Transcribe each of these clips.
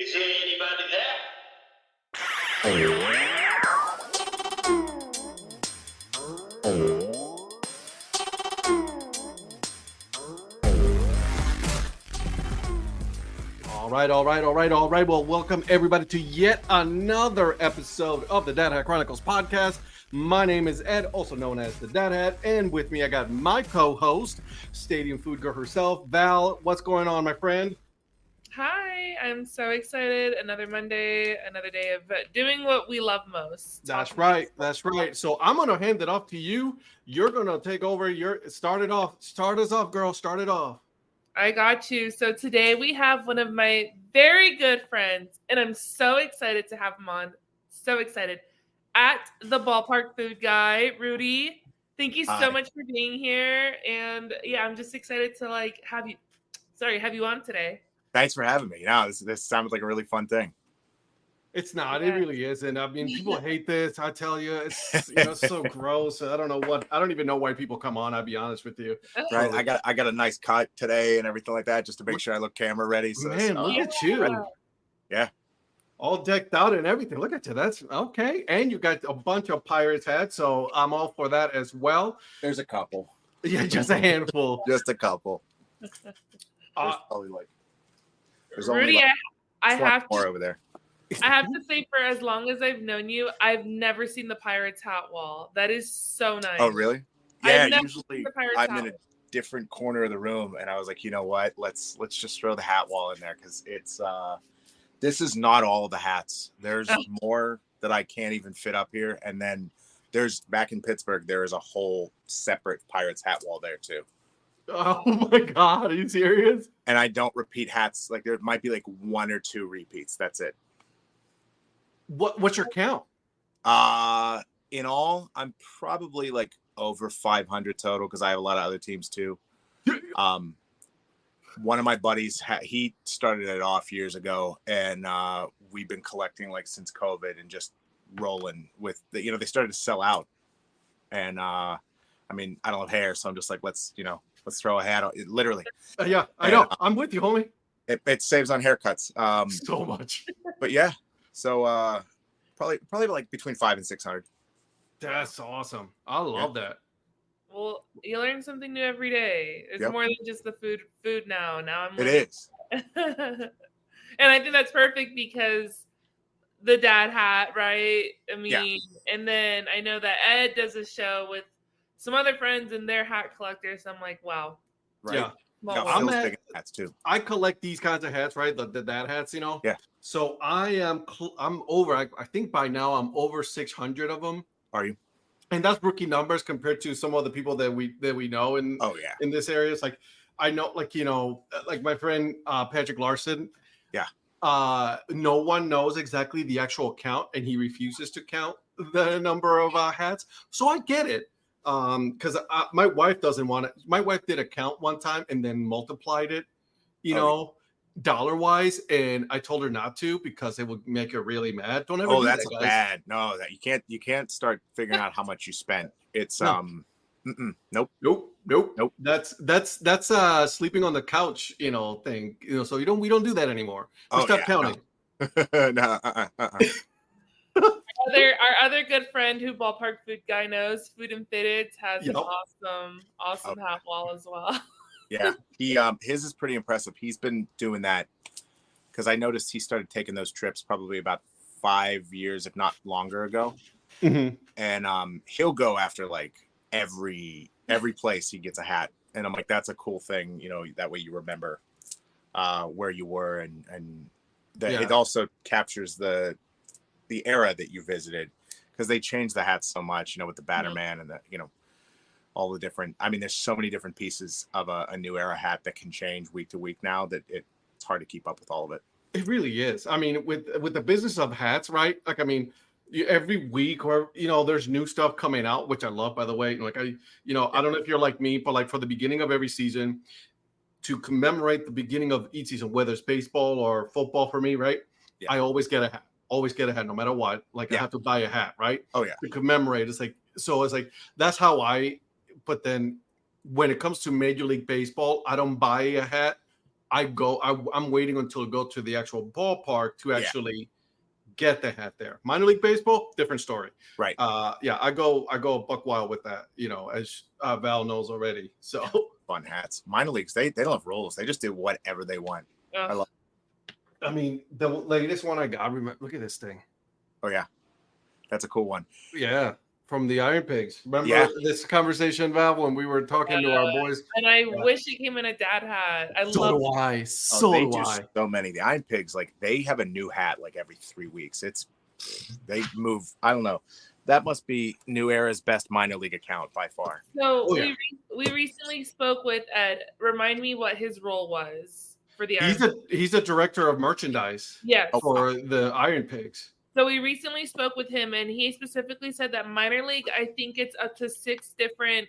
Is there anybody there? All right. Well, welcome everybody to yet another episode of the Dad Hat Chronicles podcast. My name is Ed, also known as the Dad Hat, and with me I got my co-host, Stadium Food Girl herself, Val. What's going on, my friend? Hi, I'm so excited. Another Monday, another day of doing what we love most. That's right. So I'm going to hand it off to you. You're going to take over. Start us off, girl. Start it off. I got you. So today we have one of my very good friends, and I'm so excited to have him on. So excited. At the Ballpark Food Guy, Rudy. Thank you so much for being here. And yeah, I'm just excited to have you on today. Thanks for having me. No, this sounds like a really fun thing. It's not. It really isn't. I mean, people hate this. I tell you, it's so gross. I don't even know why people come on. I'll be honest with you. Right. I got a nice cut today and everything like that, just to make sure I look camera ready. So man, look at you. Yeah. All decked out and everything. Look at you. That's okay. And you got a bunch of Pirates hats, so I'm all for that as well. There's a couple. Yeah, just a handful. Just a couple. There's Rudy, only I have more to over there. I have to say, for as long as I've known you, I've never seen the Pirates hat wall. That is so nice. Oh, really? Yeah, usually I'm in a different corner of the room, and I was like, you know what? Let's just throw the hat wall in there, because it's this is not all of the hats. There's more that I can't even fit up here, and then there's back in Pittsburgh, there is a whole separate Pirates hat wall there too. Oh my God, are you serious? And I don't repeat hats. Like there might be like one or two repeats. That's it. What's your count? In all, I'm probably like over 500 total, because I have a lot of other teams too. One of my buddies, he started it off years ago, and we've been collecting like since COVID and just rolling with they started to sell out. And I mean, I don't have hair, so I'm just like, let's throw a hat on it, literally. Yeah, I know. I'm with you, homie. It saves on haircuts. So much. But yeah, so probably like between 500 and 600. That's awesome. I love that. Well, you learn something new every day. It's more than just the food now. Now I'm. It is. And I think that's perfect, because the dad hat, right? I mean, and then I know that Ed does a show with some other friends and their hat collectors. So I'm like, wow. Right. Yeah. No, I'm big hats too. I collect these kinds of hats, right? The dad hats, Yeah. So I'm over. I think by now I'm over 600 of them. Are you? And that's rookie numbers compared to some other people that we know in this area. It's like I know, like my friend Patrick Larson. Yeah. No one knows exactly the actual count, and he refuses to count the number of hats. So I get it. Because my wife doesn't want it. My wife did a count one time and then multiplied it, dollar wise, and I told her not to, because it would make her really mad. Don't ever. That's bad. No, that you can't start figuring out how much you spent. It's nope. That's sleeping on the couch, thing. So we don't do that anymore. We stop counting. No. Our other good friend who Ballpark Food Guy knows, Food and Fitted, has an awesome hat wall as well. Yeah, he his is pretty impressive. He's been doing that because I noticed he started taking those trips probably about 5 years, if not longer ago. Mm-hmm. And he'll go after like every place he gets a hat, and I'm like, that's a cool thing, that way you remember where you were, and it also captures the era that you visited, because they changed the hats so much, with the Batterman and the all the different. I mean, there's so many different pieces of a new era hat that can change week to week now that it's hard to keep up with all of it. It really is. I mean, with the business of hats, right? Like, I mean, every week or there's new stuff coming out, which I love, by the way. Like I don't know if you're like me, but like for the beginning of every season, to commemorate the beginning of each season, whether it's baseball or football for me, right? Yeah. I always get a hat. No matter what. Like I have to buy a hat, right? Oh yeah. To commemorate. It's like that's how I. But then when it comes to Major League Baseball, I don't buy a hat. I'm waiting until I go to the actual ballpark to actually get the hat there. Minor league baseball, different story. Right. I go buck wild with that, as Val knows already. So fun hats. Minor leagues, they don't have rules. They just do whatever they want. I love. I mean, the latest one I got. Look at this thing. Oh yeah, that's a cool one. Yeah, from the Iron Pigs. Remember this conversation, Val, when we were talking to our boys? And I wish it came in a dad hat. So do I. So many. The Iron Pigs, like they have a new hat like every 3 weeks. They move. I don't know. That must be New Era's best minor league account by far. So we recently spoke with Ed. Remind me what his role was for the Iron Pigs. He's a director of merchandise. Yes. For the Iron Pigs. So we recently spoke with him, and he specifically said that minor league, I think it's up to 6 different,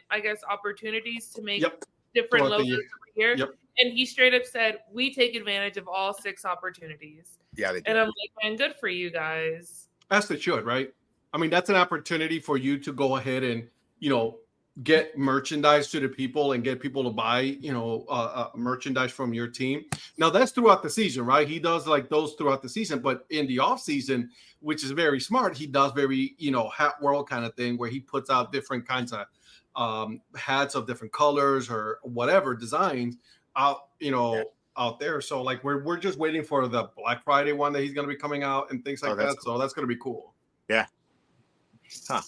opportunities to make different logos over here. Yep. And he straight up said, we take advantage of all 6 opportunities. Yeah, they do. And I'm like, man, good for you guys. As they should, right? I mean, that's an opportunity for you to go ahead and, get merchandise to the people and get people to buy, merchandise from your team. Now that's throughout the season, right? He does like those throughout the season, but in the off season, which is very smart, he does very, hat world kind of thing where he puts out different kinds of hats of different colors or whatever designs out, out there. So like we're just waiting for the Black Friday one that he's going to be coming out and things like that. Cool. So that's going to be cool. Yeah. Huh.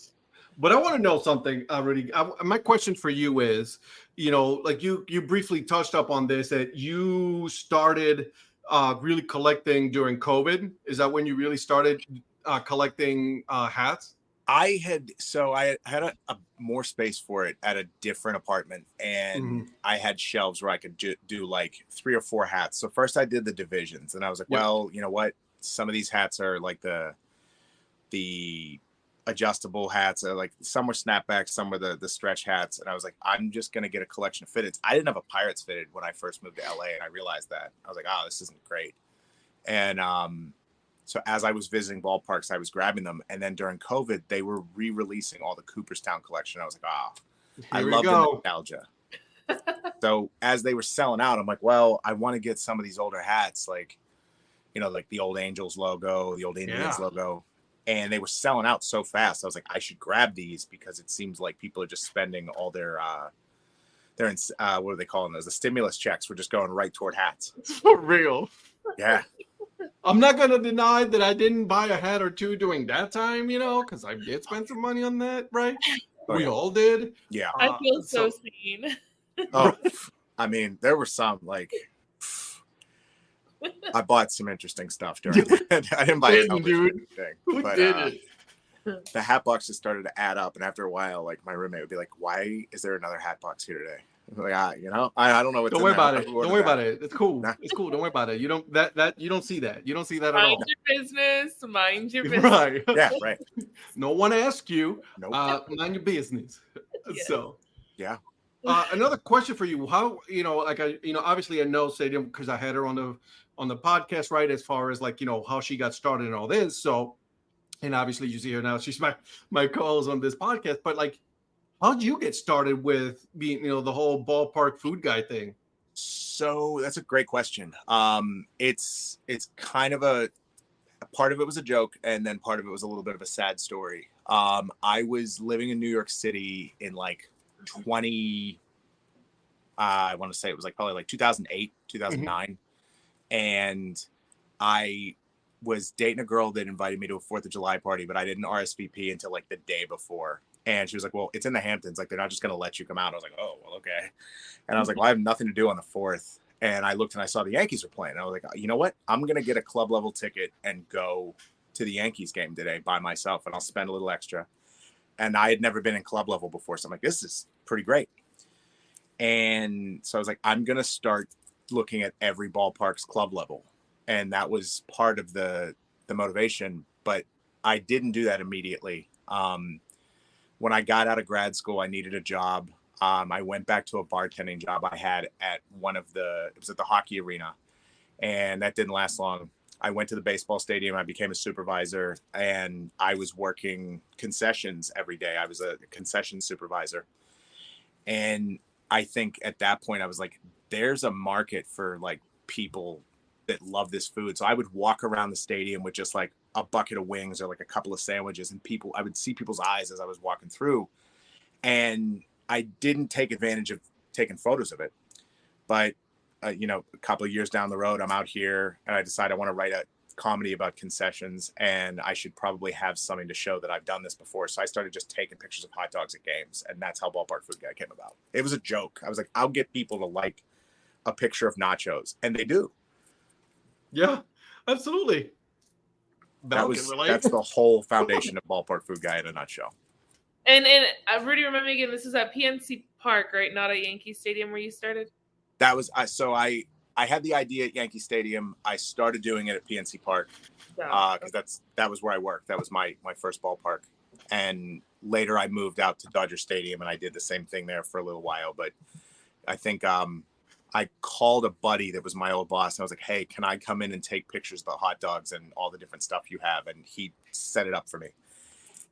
But I want to know something, Rudy. My question for you is, like you briefly touched up on this, that you started really collecting during COVID. Is that when you really started collecting hats? I had a more space for it at a different apartment, and I had shelves where I could do like 3 or 4 hats. So first I did the divisions, and I was like, well, you know what? Some of these hats are like the adjustable hats, like some were snapbacks, some were the stretch hats, and I was like, I'm just gonna get a collection of fitteds. I didn't have a Pirates fitted when I first moved to LA, and I realized that. I was like, this isn't great. And so as I was visiting ballparks, I was grabbing them, and then during COVID they were re-releasing all the Cooperstown collection. I was like, I love the nostalgia. So as they were selling out, I'm like, well, I want to get some of these older hats, like like the old Angels logo, the old Indians logo. And they were selling out so fast. I was like, I should grab these because it seems like people are just spending all their what do they call them? The stimulus checks were just going right toward hats. For real. Yeah. I'm not going to deny that I didn't buy a hat or two during that time, because I did spend some money on that, right? We all did. Yeah. I feel so seen. I mean, there were some like, I bought some interesting stuff during that. I didn't buy a thing. But the hat boxes started to add up, and after a while, like my roommate would be like, "Why is there another hat box here today?" I'm like, I don't know what. Don't worry about it. Don't worry about it. It's cool. It's cool. Don't worry about it. You don't you don't see that. You don't see that at all. Mind your business. Right. Yeah. Right. No one asked you. Nope. Mind your business. Yes. So. Yeah. Another question for you. How obviously I know Stadium because I had her on the podcast, right? As far as like how she got started and all this. So, and obviously you see her now. She's my co-host on this podcast. But like, how'd you get started with being the whole ballpark food guy thing? So that's a great question. It's kind of a part of it was a joke, and then part of it was a little bit of a sad story. I was living in New York City in like I want to say it was like probably like 2008, 2009. And I was dating a girl that invited me to a 4th of July party, but I didn't RSVP until like the day before. And she was like, well, it's in the Hamptons. Like, they're not just going to let you come out. I was like, oh, well, okay. And I was like, well, I have nothing to do on the 4th. And I looked and I saw the Yankees were playing. And I was like, you know what? I'm going to get a club level ticket and go to the Yankees game today by myself. And I'll spend a little extra. And I had never been in club level before. So I'm like, this is pretty great. And so I was like, I'm going to start looking at every ballpark's club level. And that was part of the motivation. But I didn't do that immediately. When I got out of grad school, I needed a job. I went back to a bartending job I had at it was at the hockey arena. And that didn't last long. I went to the baseball stadium. I became a supervisor, and I was working concessions every day. I was a concession supervisor. And I think at that point I was like, there's a market for like people that love this food. So I would walk around the stadium with just like a bucket of wings or like a couple of sandwiches, and I would see people's eyes as I was walking through. And I didn't take advantage of taking photos of it. But, a couple of years down the road, I'm out here and I decide I want to write a comedy about concessions, and I should probably have something to show that I've done this before. So I started just taking pictures of hot dogs at games, and that's how Ballpark Food Guy came about. It was a joke. I was like, I'll get people to like a picture of nachos, and they do. Yeah, absolutely. That's the whole foundation of Ballpark Food Guy in a nutshell. And Rudy, remember again, this is at PNC Park, right? Not at Yankee Stadium where you started? That was I had the idea at Yankee Stadium. I started doing it at PNC Park because that was where I worked. That was my first ballpark. And later I moved out to Dodger Stadium and I did the same thing there for a little while. But I think I called a buddy that was my old boss. And I was like, hey, can I come in and take pictures of the hot dogs and all the different stuff you have? And he set it up for me.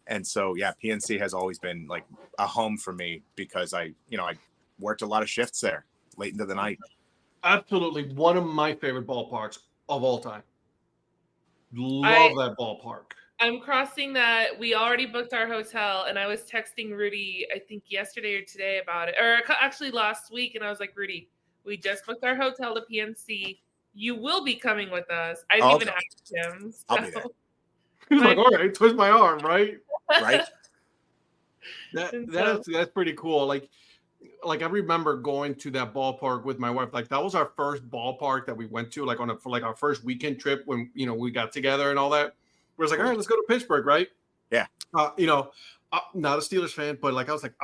And so, yeah, PNC has always been like a home for me because I worked a lot of shifts there late into the night. Absolutely. One of my favorite ballparks of all time. Love that ballpark. I'm crossing that. We already booked our hotel, and I was texting Rudy, I think yesterday or today about it, or actually last week. And I was like, Rudy, we just booked our hotel to PNC. You will be coming with us. I've even asked him. So. I'll be there. He's like, all right, twist my arm, right? Right. That's pretty cool. Like I remember going to that ballpark with my wife. Like that was our first ballpark that we went to, like for our first weekend trip when we got together and all that. We was like, all right, let's go to Pittsburgh, right? Yeah. Not a Steelers fan, but like I was like,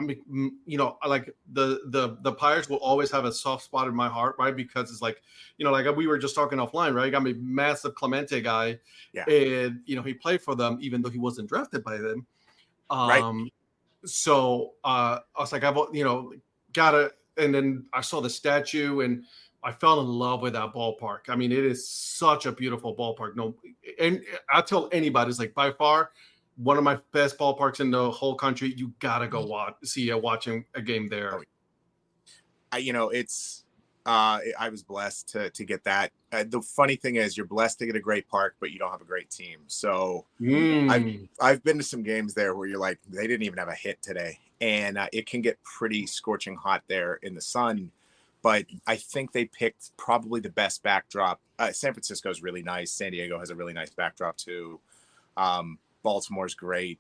like the Pirates will always have a soft spot in my heart, right? Because it's like, like we were just talking offline, right? I'm a massive Clemente guy, and he played for them even though he wasn't drafted by them. Right. So I was like, gotta, and then I saw the statue and I fell in love with that ballpark. I mean, it is such a beautiful ballpark. No, and I tell anybody, it's like by far one of my best ballparks in the whole country. You gotta go watching a game there. I was blessed to get that. The funny thing is, you're blessed to get a great park, but you don't have a great team. So I've been to some games there where you're like, they didn't even have a hit today, and it can get pretty scorching hot there in the sun. But I think they picked probably the best backdrop. San Francisco is really nice. San Diego has a really nice backdrop too. Baltimore's great.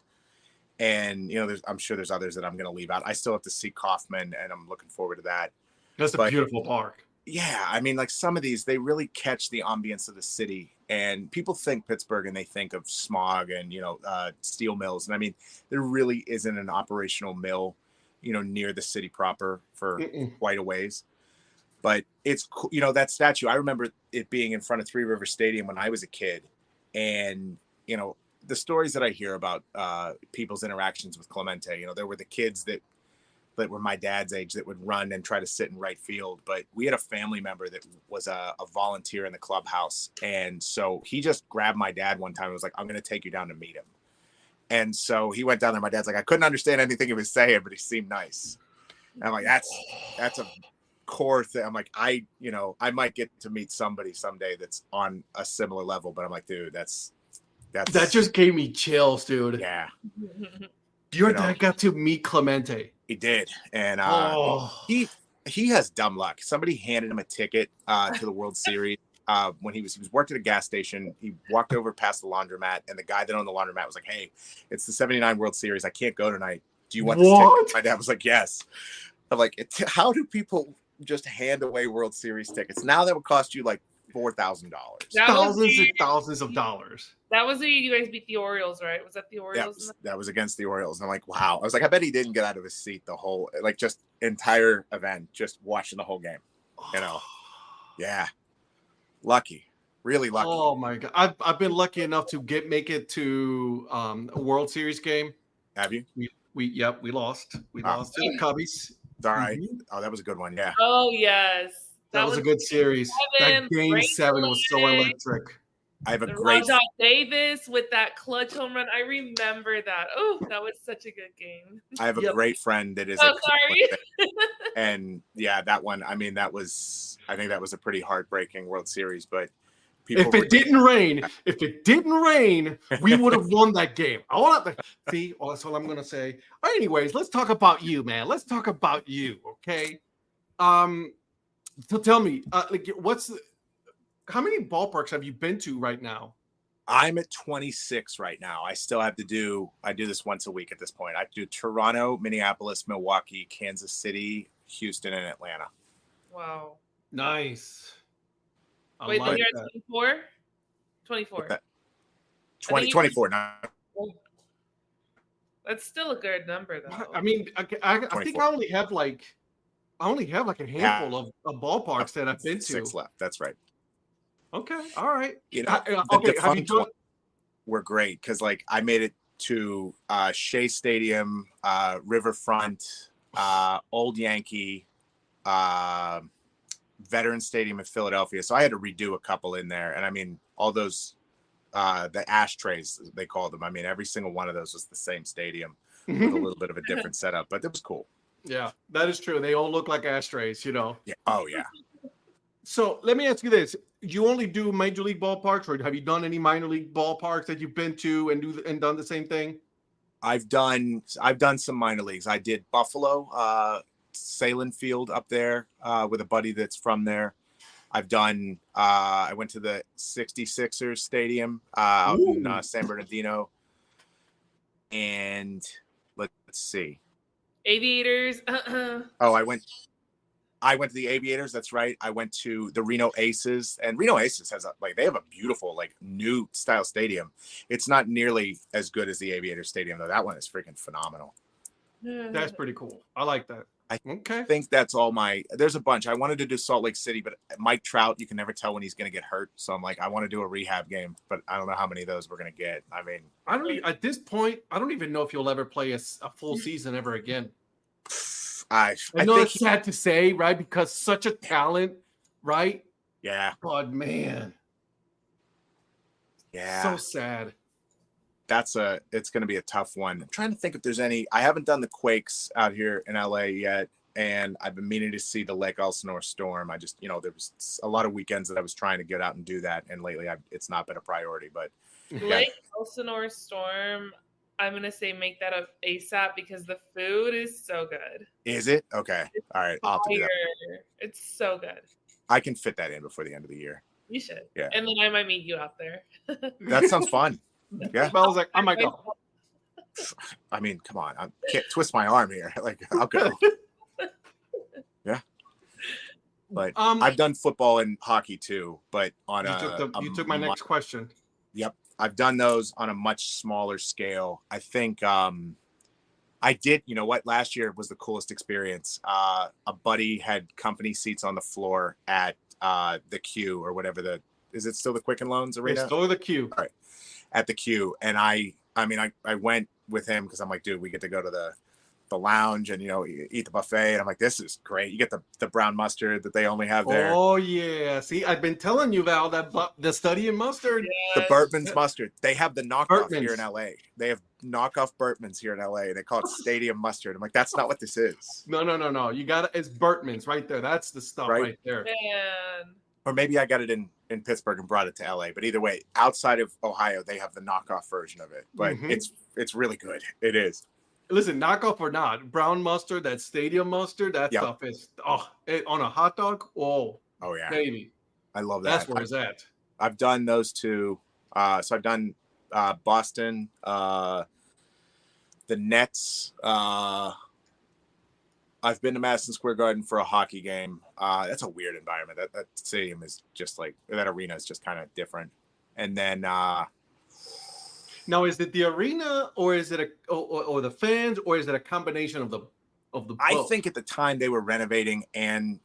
And, I'm sure there's others that I'm going to leave out. I still have to see Kaufman, and I'm looking forward to that. That's a beautiful park. Yeah. I mean, like some of these, they really catch the ambience of the city. And people think Pittsburgh and they think of smog and, steel mills. And I mean, there really isn't an operational mill, near the city proper for quite a ways. But it's cool. That statue, I remember it being in front of Three River Stadium when I was a kid. And, the stories that I hear about people's interactions with Clemente, there were the kids that were my dad's age that would run and try to sit in right field. But we had a family member that was a volunteer in the clubhouse. And so he just grabbed my dad one time and was like, I'm going to take you down to meet him. And so he went down there. My dad's like, I couldn't understand anything he was saying, but he seemed nice. And I'm like, that's a core thing. I'm like, I might get to meet somebody someday that's on a similar level, but I'm like, dude, that just gave me chills, dude. Yeah. Your dad got to meet Clemente. He did. And he has dumb luck. Somebody handed him a ticket to the World Series when he was worked at a gas station. He walked over past the laundromat, and the guy that owned the laundromat was like, hey, it's the 79 World Series. I can't go tonight. Do you want this ticket? My dad was like, yes. I'm like, how do people just hand away World Series tickets? Now that would cost you like $4,000. Thousands of dollars. That was the you guys beat the Orioles, right? Was that the Orioles? That was against the Orioles. And I'm like, wow. I was like, I bet he didn't get out of his seat the whole, just entire event, just watching the whole game. Yeah. Lucky. Really lucky. Oh my God. I've been lucky enough to make it to a World Series game. Have you? We lost. We lost to the Cubbies. It's all right. Oh, that was a good one. Yeah. Oh yes. That was a good series. That game 7 was so electric. I have a great Rajat Davis with that clutch home run. I remember that. Oh, that was such a good game. I have a great friend that is Oh, sorry. and yeah, that one, I mean, I think that was a pretty heartbreaking World Series, but if it didn't rain, we would have won that game. See, that's what I'm gonna say. Anyways, let's talk about you, man. Let's talk about you, okay? So tell me, how many ballparks have you been to right now? I'm at 26 right now. I still have to I do this once a week at this point. I do Toronto, Minneapolis, Milwaukee, Kansas City, Houston, and Atlanta. Wow. Nice. Wait, then you're at 24? 24. 24. That's still a good number, though. I mean, I think I only have like a handful of ballparks that I've been to. 6 left. That's right. Okay. All right. You know, were great because like I made it to Shea Stadium, Riverfront, Old Yankee, Veterans Stadium in Philadelphia. So I had to redo a couple in there. And I mean, all those, the ashtrays, they called them. I mean, every single one of those was the same stadium with a little bit of a different setup, but it was cool. Yeah, that is true. They all look like ashtrays, you know? Yeah. Oh, yeah. So let me ask you this. You only do major league ballparks, or have you done any minor league ballparks that you've been to and done the same thing? I've done some minor leagues. I did Buffalo, Salem Field up there with a buddy that's from there. I've done I went to the 66ers stadium out in San Bernardino. And let's see. Aviators. Oh, I went to the Aviators. That's right. I went to the Reno Aces, and Reno Aces has they have a beautiful new style stadium. It's not nearly as good as the Aviator Stadium though. That one is freaking phenomenal. That's pretty cool. I like that. I think that's all there's a bunch. I wanted to do Salt Lake City, but Mike Trout, you can never tell when he's going to get hurt. So I'm like, I want to do a rehab game, but I don't know how many of those we're going to get. I mean, at this point, I don't even know if you'll ever play a full season ever again. I know it's sad to say, right? Because such a talent, right? Yeah. But man. Yeah. So sad. It's going to be a tough one. I'm trying to think if there's any. I haven't done the Quakes out here in LA yet, and I've been meaning to see the Lake Elsinore Storm. I just, there was a lot of weekends that I was trying to get out and do that, and lately it's not been a priority. But Lake Elsinore Storm, I'm gonna say make that up ASAP because the food is so good. Is it? Okay. All right. I'll have to do that. It's so good. I can fit that in before the end of the year. You should. Yeah. And then I might meet you out there. That sounds fun. Yeah. I was like, I might go. I mean, come on. I can't twist my arm here. I'll go. Yeah. But I've done football and hockey too, but on you took my next question. Yep. I've done those on a much smaller scale. I think I did, you know what? Last year was the coolest experience. A buddy had company seats on the floor at the Q or whatever is it still the Quicken Loans Arena? It's still the Q. All right. At the Q. And I went with him because I'm like, dude, we get to go to the lounge and, eat the buffet. And I'm like, this is great. You get the brown mustard that they only have there. Oh, yeah. See, I've been telling you, Val, that the study in mustard. Yes. The Burtman's mustard. They have the knockoff here in LA. They have knockoff Burtman's here in LA. They call it Stadium Mustard. I'm like, that's not what this is. No. It's Burtman's right there. That's the stuff right there. Man. Or maybe I got it in Pittsburgh and brought it to LA. But either way, outside of Ohio, they have the knockoff version of it. But it's really good. It is. Listen, knockoff or not, brown mustard, that stadium mustard, that stuff is on a hot dog. Oh yeah, baby, I love that. That's where it's at. I've done those two. So I've done Boston, the Nets. I've been to Madison Square Garden for a hockey game. That's a weird environment. That stadium is just that arena is just kind of different. And then. Now, is it the arena, or is it or the fans, or is it a combination of the? I think at the time they were renovating, and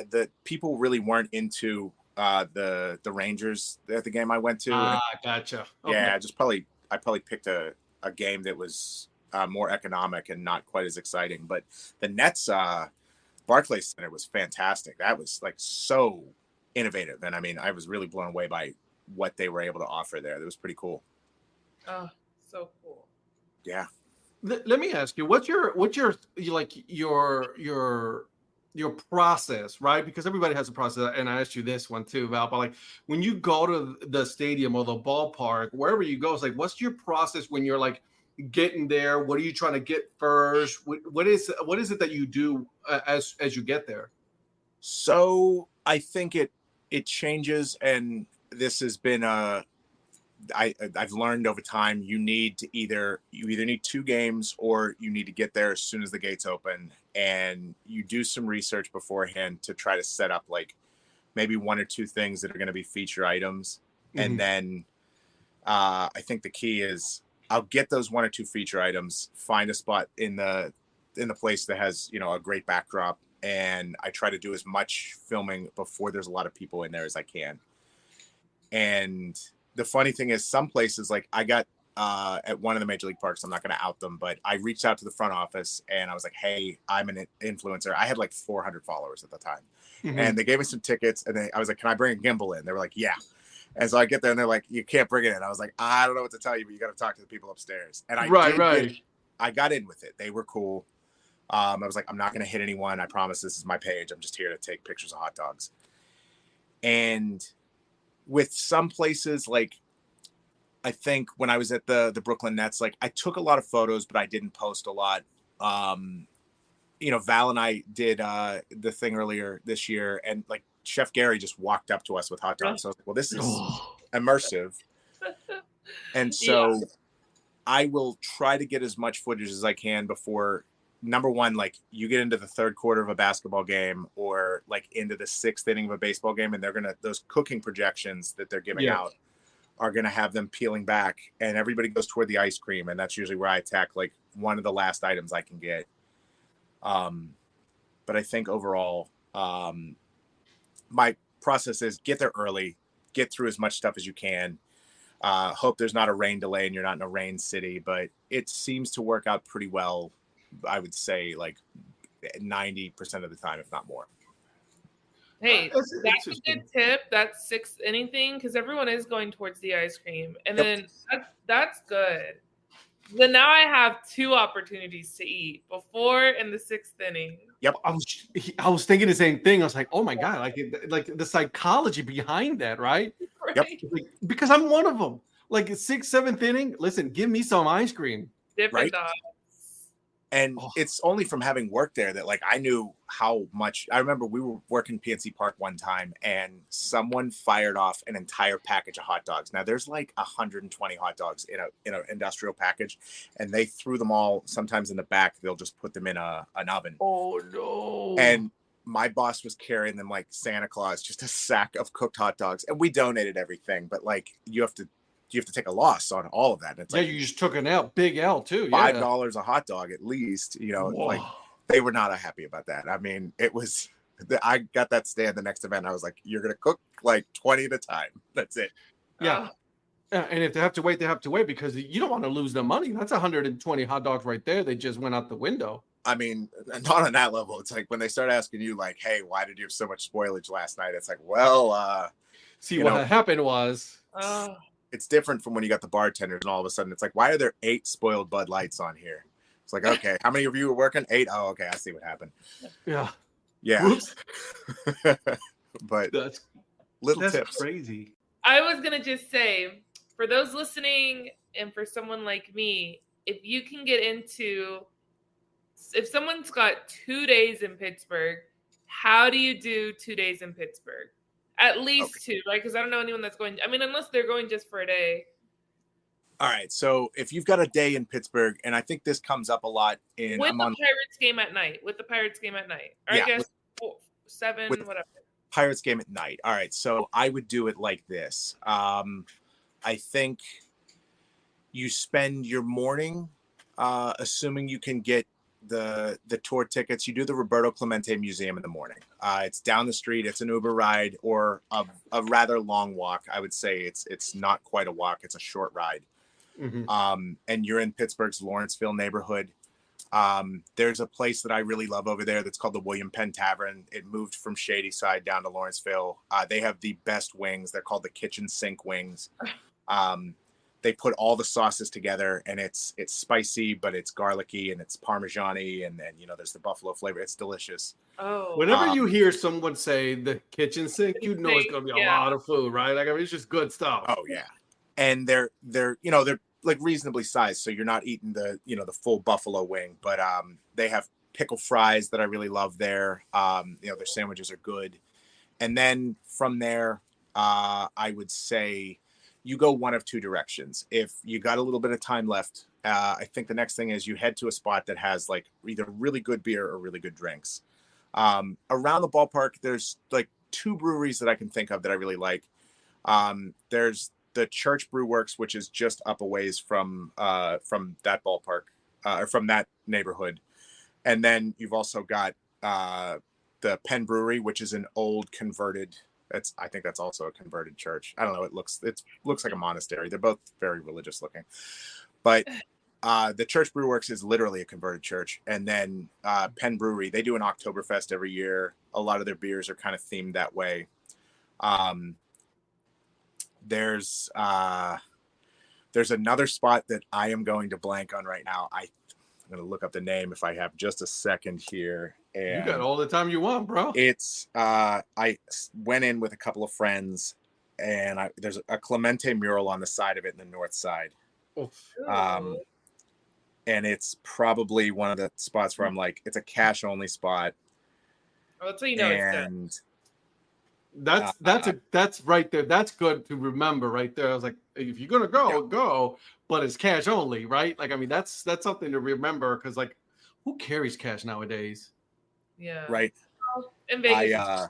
the people really weren't into the Rangers at the game I went to. Gotcha. Okay. Yeah, I probably picked a game that was more economic and not quite as exciting. But the Nets Barclays Center was fantastic. That was so innovative, and I mean, I was really blown away by what they were able to offer there. That was pretty cool. Oh, so cool. Yeah. Let me ask you, what's your like your process, right? Because everybody has a process, and I asked you this one too, Val. But like when you go to the stadium or the ballpark, wherever you go, it's like, what's your process when you're like getting there? What are you trying to get first? What is it that you do as you get there? So I think it changes, and this has been I've learned over time, you either need 2 games or you need to get there as soon as the gates open, and you do some research beforehand to try to set up like maybe 1 or 2 things that are going to be feature items. Mm-hmm. And then I think the key is I'll get those 1 or 2 feature items, find a spot in the place that has, a great backdrop. And I try to do as much filming before there's a lot of people in there as I can. And the funny thing is, some places, like I got at one of the major league parks, I'm not going to out them, but I reached out to the front office and I was like, hey, I'm an influencer. I had like 400 followers at the time. Mm-hmm. And they gave me some tickets, and I was like, can I bring a gimbal in? They were like, yeah. And so I get there and they're like, you can't bring it in. I was like, I don't know what to tell you, but you got to talk to the people upstairs. And I got in with it. They were cool. I was like, I'm not going to hit anyone. I promise, this is my page. I'm just here to take pictures of hot dogs. And with some places, like I think when I was at the Brooklyn Nets, like I took a lot of photos, but I didn't post a lot. Val and I did the thing earlier this year, and like Chef Gary just walked up to us with hot dogs. So I was like, well, this is immersive. And so I will try to get as much footage as I can before, number one, like you get into the 3rd quarter of a basketball game or like into the 6th inning of a baseball game, and those cooking projections that they're giving out are going to have them peeling back, and everybody goes toward the ice cream. And that's usually where I attack like one of the last items I can get. But I think overall, my process is get there early, get through as much stuff as you can. Hope there's not a rain delay and you're not in a rain city, but it seems to work out pretty well. I would say like 90% of the time, if not more. Hey, that's a good tip. That's 6th inning thing, because everyone is going towards the ice cream. And then that's good. Then now I have 2 opportunities to eat, before and the 6th inning. Yep. I was thinking the same thing. I was like, oh my God, like the psychology behind that, right? Yep. Like, because I'm one of them. Like 6th, 7th inning, listen, give me some ice cream. Different dogs. And it's only from having worked there that like I knew how much. I remember we were working PNC Park one time, and someone fired off an entire package of hot dogs. Now there's like 120 hot dogs in an industrial package, and they threw them all. Sometimes in the back, they'll just put them in an oven. Oh no! And my boss was carrying them like Santa Claus, just a sack of cooked hot dogs, and we donated everything. But like you have to take a loss on all of that. And it's like, you just took an L, big L too. $5 a hot dog at least, like they were not happy about that. I mean, I got that stand the next event. I was like, you're going to cook like 20 at a time. That's it. Yeah. And if they have to wait, they have to wait, because you don't want to lose the money. That's 120 hot dogs right there. They just went out the window. I mean, not on that level. It's like when they start asking you like, hey, why did you have so much spoilage last night? It's like, well, see, what happened was, it's different from when you got the bartenders and all of a sudden it's like, why are there 8 spoiled Bud Lights on here? It's like, okay, how many of you were working? 8. Oh, okay. I see what happened. Yeah. But that's tips. Crazy. I was going to just say, for those listening and for someone like me, if you can get into, if someone's got 2 days in Pittsburgh, how do you do 2 days in Pittsburgh? At least 2, right? Because I don't know anyone that's going. I mean, unless they're going just for a day. All right. So if you've got a day in Pittsburgh, and I think this comes up a lot in with the Pirates game at night. Or I guess 7, whatever. Pirates game at night. All right. So I would do it like this. I think you spend your morning, assuming you can get the tour tickets. You do the Roberto Clemente Museum in the morning. It's down the street. It's an Uber ride or a rather long walk. I would say it's not quite a walk. It's a short ride. Mm-hmm. And you're in Pittsburgh's Lawrenceville neighborhood. There's a place that I really love over there that's called the William Penn Tavern. It moved from Shadyside down to Lawrenceville. They have the best wings. They're called the kitchen sink wings. They put all the sauces together, and it's spicy, but it's garlicky, and it's Parmesan-y, and then, there's the buffalo flavor. It's delicious. Oh, whenever you hear someone say the kitchen sink, it's going to be a lot of food, right? Like, I mean, it's just good stuff. Oh yeah. And they're like reasonably sized, so you're not eating the full buffalo wing, but they have pickle fries that I really love there. Their sandwiches are good. And then from there, I would say you go one of two directions. If you got a little bit of time left, I think the next thing is you head to a spot that has like either really good beer or really good drinks. Around the ballpark, there's like two breweries that I can think of that I really like. There's the Church Brew Works, which is just up a ways from that ballpark, or from that neighborhood. And then you've also got the Penn Brewery, which is an old converted. I think that's also a converted church. I don't know. It looks like a monastery. They're both very religious looking, but the Church Brew Works is literally a converted church. And then Penn Brewery, they do an Oktoberfest every year. A lot of their beers are kind of themed that way. There's another spot that I am going to blank on right now. I'm going to look up the name if I have just a second here. And you got all the time you want, bro. It's I went in with a couple of friends, and there's a Clemente mural on the side of it in the north side. And it's probably one of the spots where I'm like, it's a cash only spot. Oh, that's what you know. And that's right there. That's good to remember right there. I was like, if you're gonna go, but it's cash only, right? Like, I mean, that's something to remember, because like, who carries cash nowadays? Yeah. Right. In Vegas.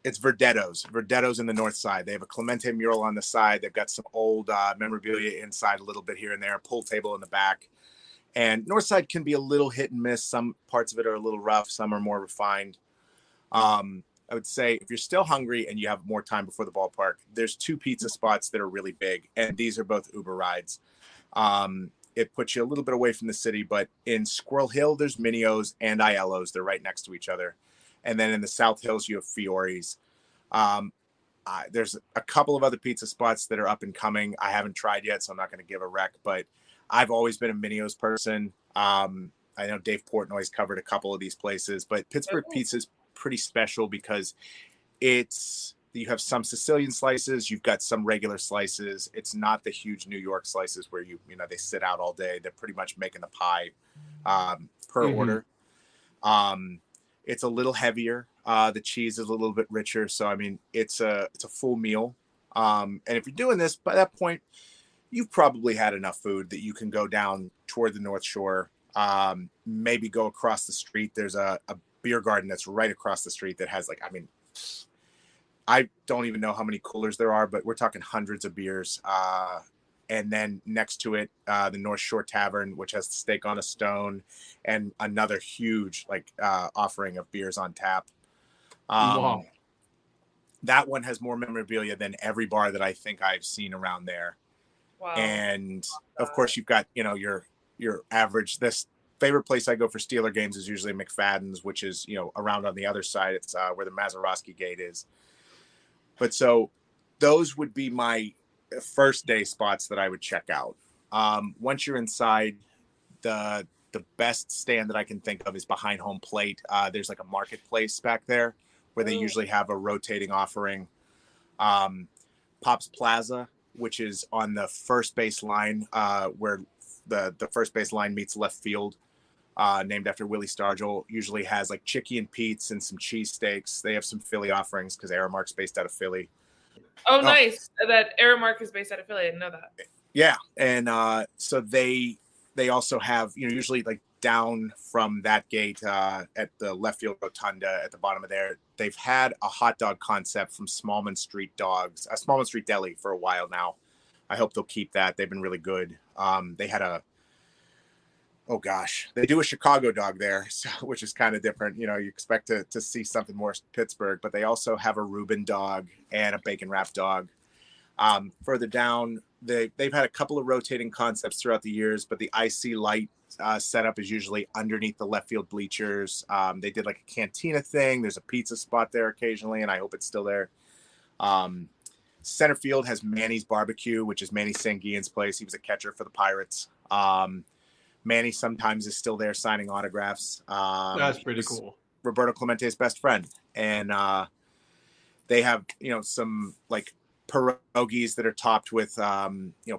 It's Verdetto's in the north side. They have a Clemente mural on the side. They've got some old memorabilia inside a little bit here and there, a pool table in the back. And north side can be a little hit and miss. Some parts of it are a little rough. Some are more refined. I would say if you're still hungry and you have more time before the ballpark, there's two pizza spots that are really big, and these are both Uber rides. It puts you a little bit away from the city, but in Squirrel Hill, there's Minio's and Aiello's. They're right next to each other. And then in the South Hills, you have Fiore's. There's a couple of other pizza spots that are up and coming. I haven't tried yet, so I'm not going to give a rec, but I've always been a Minio's person. I know Dave Portnoy's covered a couple of these places, but Pittsburgh pizza is pretty special because you have some Sicilian slices, you've got some regular slices. It's not the huge New York slices where they sit out all day. They're pretty much making the pie per order. It's a little heavier. The cheese is a little bit richer. So, I mean, it's a full meal. And if you're doing this, by that point, you've probably had enough food that you can go down toward the North Shore, maybe go across the street. There's a beer garden that's right across the street that has I don't even know how many coolers there are, but we're talking hundreds of beers. And then next to it, the North Shore Tavern, which has Steak on a Stone and another huge offering of beers on tap. Wow. That one has more memorabilia than every bar that I think I've seen around there. Wow. And of course, you've got your average. This favorite place I go for Steeler games is usually McFadden's, which is around on the other side. It's where the Mazeroski gate is. But so those would be my first day spots that I would check out. Once you're inside, the best stand that I can think of is behind home plate. There's like a marketplace back there where they usually have a rotating offering. Pop's Plaza, which is on the first base line, where the first base line meets left field, named after Willie Stargell, usually has like Chicky and Pete's and some cheesesteaks. They have some Philly offerings because Aramark's based out of Philly. Oh, nice. That Aramark is based out of Philly. I didn't know that. Yeah. And so they also have, usually like down from that gate at the left field rotunda at the bottom of there, they've had a hot dog concept from Smallman Street Deli for a while now. I hope they'll keep that. They've been really good. They had they do a Chicago dog there, which is kind of different. You expect to see something more Pittsburgh, but they also have a Reuben dog and a bacon wrap dog. Further down, they've had a couple of rotating concepts throughout the years, but the IC Light setup is usually underneath the left field bleachers. They did like a cantina thing. There's a pizza spot there occasionally, and I hope it's still there. Center field has Manny's Barbecue, which is Manny Sanguine's place. He was a catcher for the Pirates. Manny sometimes is still there signing autographs. That's pretty cool. Roberto Clemente's best friend. And they have, some like pierogies that are topped with,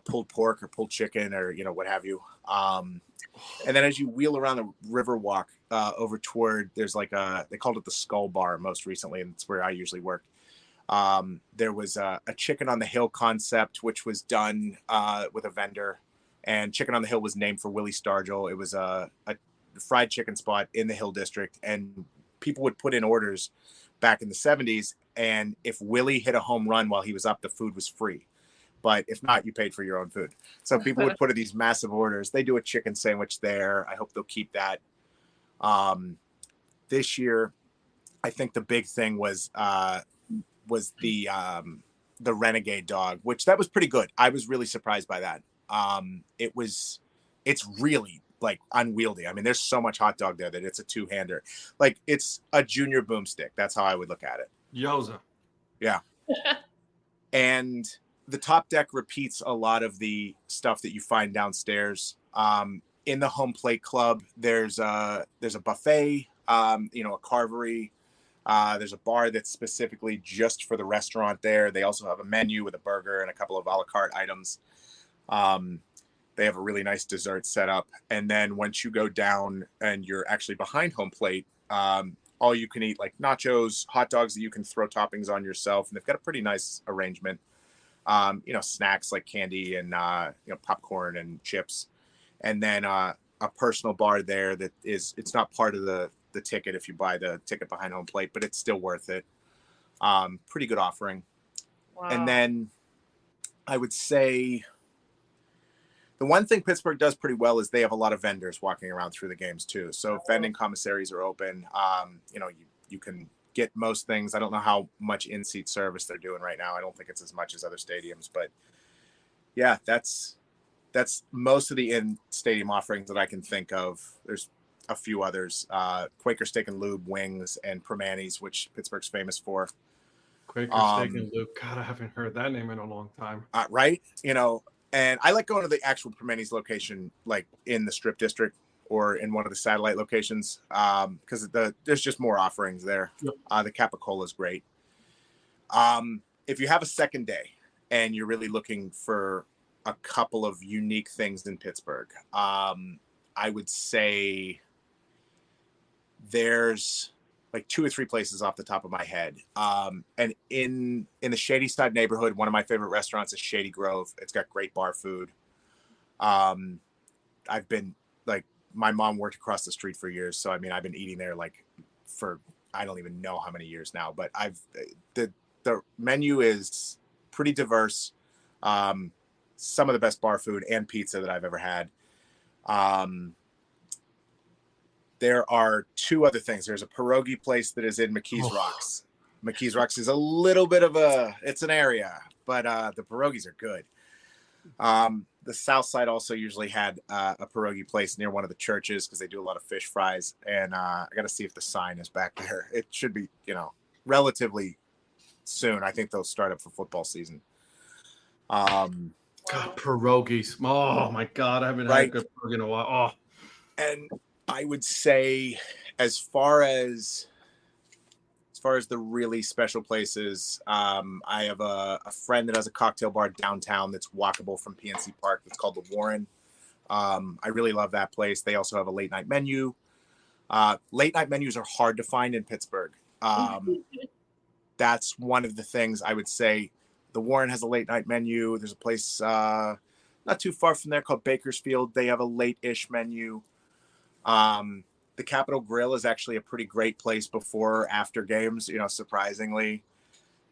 pulled pork or pulled chicken or, what have you. And then as you wheel around the river walk over toward, there's like they called it the Skull Bar most recently, and it's where I usually work. There was a Chicken on the Hill concept, which was done with a vendor, and Chicken on the Hill was named for Willie Stargell. It was a fried chicken spot in the Hill District, and people would put in orders back in the 70s, and if Willie hit a home run while he was up, the food was free. But if not, you paid for your own food. So people would put in these massive orders. They do a chicken sandwich there. I hope they'll keep that. This year, I think the big thing was the Renegade dog, which that was pretty good. I was really surprised by that. It's really like unwieldy. I mean, there's so much hot dog there that it's a two-hander. Like it's a junior boomstick. That's how I would look at it. Yoza. Yeah. And the top deck repeats a lot of the stuff that you find downstairs. In the home plate club, there's a buffet, a carvery. There's a bar that's specifically just for the restaurant there. They also have a menu with a burger and a couple of a la carte items. They have a really nice dessert set up. And then once you go down and you're actually behind home plate, all you can eat like nachos, hot dogs that you can throw toppings on yourself. And they've got a pretty nice arrangement. Snacks like candy and, popcorn and chips. And then a personal bar there that it's not part of the ticket if you buy the ticket behind home plate, but it's still worth it. Pretty good offering. Wow. And then I would say the one thing Pittsburgh does pretty well is they have a lot of vendors walking around through the games too. So vending commissaries are open. You can get most things. I don't know how much in-seat service they're doing right now. I don't think it's as much as other stadiums, but yeah, that's most of the in-stadium offerings that I can think of. There's a few others, Quaker Steak and Lube, wings, and Permanis, which Pittsburgh's famous for. Quaker Steak and Lube. God, I haven't heard that name in a long time. Right? And I like going to the actual Permanis location, like in the Strip District or in one of the satellite locations, because there's just more offerings there. Yep. The Capicola is great. If you have a second day and you're really looking for a couple of unique things in Pittsburgh, I would say there's like 2 or 3 places off the top of my head. And in the Shady Side neighborhood, one of my favorite restaurants is Shady Grove. It's got great bar food. I've been like, my mom worked across the street for years. So, I mean, I've been eating there like for, I don't even know how many years now, but the menu is pretty diverse. Some of the best bar food and pizza that I've ever had. There are 2 other things. There's a pierogi place that is in McKees Rocks. McKees Rocks is a little bit of it's an area, but the pierogies are good. The South Side also usually had a pierogi place near one of the churches because they do a lot of fish fries. And I got to see if the sign is back there. It should be, relatively soon. I think they'll start up for football season. God, pierogies. Oh my God, I haven't had a good pierogi in a while. Oh. And I would say as far as the really special places, I have a friend that has a cocktail bar downtown that's walkable from PNC Park. That's called The Warren. I really love that place. They also have a late night menu. Late night menus are hard to find in Pittsburgh. That's one of the things I would say. The Warren has a late night menu. There's a place not too far from there called Bakersfield. They have a late-ish menu. The Capitol Grill is actually a pretty great place before or after games, surprisingly.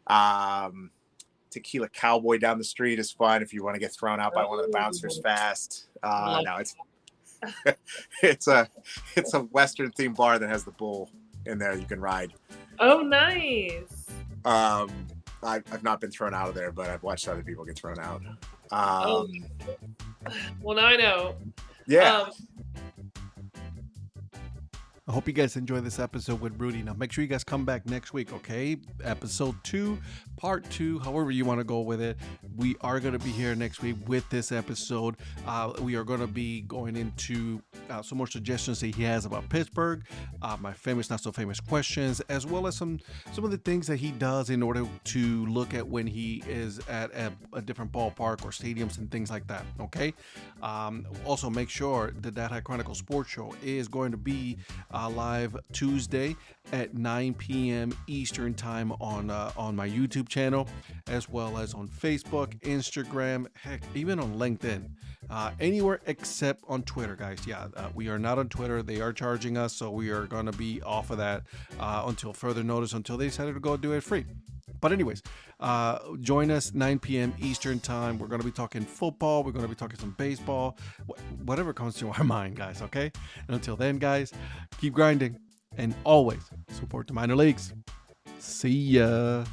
Tequila Cowboy down the street is fun if you want to get thrown out by one of the bouncers fast. No, it's a Western themed bar that has the bull in there you can ride. Oh, nice. I've not been thrown out of there, but I've watched other people get thrown out. Well, now I know. Yeah. I hope you guys enjoy this episode with Rudy. Now, make sure you guys come back next week, okay? Episode 2, part 2, however you want to go with it. We are going to be here next week with this episode. We are going to be going into some more suggestions that he has about Pittsburgh, my famous, not so famous questions, as well as some of the things that he does in order to look at when he is at a different ballpark or stadiums and things like that, okay? Also, make sure that I Chronicle Sports Show is going to be live Tuesday at 9 p.m. Eastern time on my YouTube channel, as well as on Facebook, Instagram, heck, even on LinkedIn, anywhere except on Twitter, guys. We are not on Twitter. They are charging us, so we are going to be off of that until further notice, until they decided to go do it free. But anyways, join us 9 p.m. Eastern time. We're going to be talking football. We're going to be talking some baseball, whatever comes to our mind, guys, okay? And until then, guys, keep grinding and always support the minor leagues. See ya.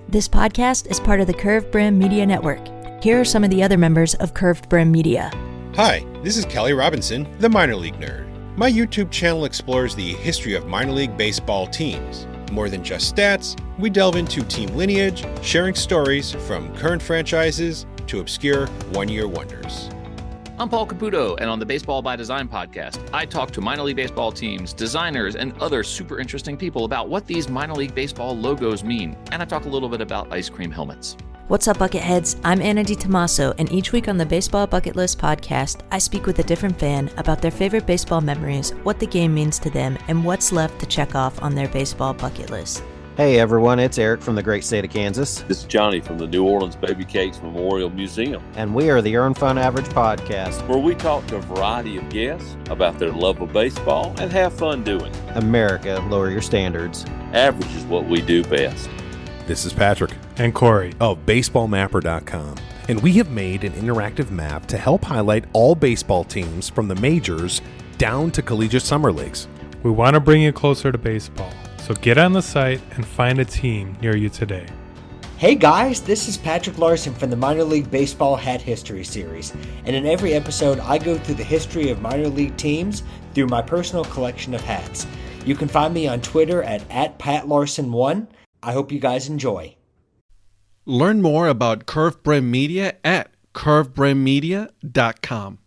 This podcast is part of the Curved Brim Media Network. Here are some of the other members of Curved Brim Media. Hi, this is Kelly Robinson, the Minor League Nerd. My YouTube channel explores the history of minor league baseball teams. More than just stats, we delve into team lineage, sharing stories from current franchises to obscure one-year wonders. I'm Paul Caputo, and on the Baseball by Design podcast, I talk to minor league baseball teams, designers, and other super interesting people about what these minor league baseball logos mean, and I talk a little bit about ice cream helmets. What's up, Bucketheads? I'm Anna DiTomaso, and each week on the Baseball Bucket List podcast, I speak with a different fan about their favorite baseball memories, what the game means to them, and what's left to check off on their baseball bucket list. Hey everyone, it's Eric from the great state of Kansas. This is Johnny from the New Orleans Baby Cakes Memorial Museum. And we are the Earn Fun Average podcast, where we talk to a variety of guests about their love of baseball and have fun doing it. America, lower your standards. Average is what we do best. This is Patrick and Corey of BaseballMapper.com, and we have made an interactive map to help highlight all baseball teams from the majors down to collegiate summer leagues. We want to bring you closer to baseball. So get on the site and find a team near you today. Hey guys, this is Patrick Larson from the Minor League Baseball Hat History Series. And in every episode, I go through the history of minor league teams through my personal collection of hats. You can find me on Twitter at @PatLarson1. I hope you guys enjoy. Learn more about Curved Brim Media at curvedbrimmedia.com.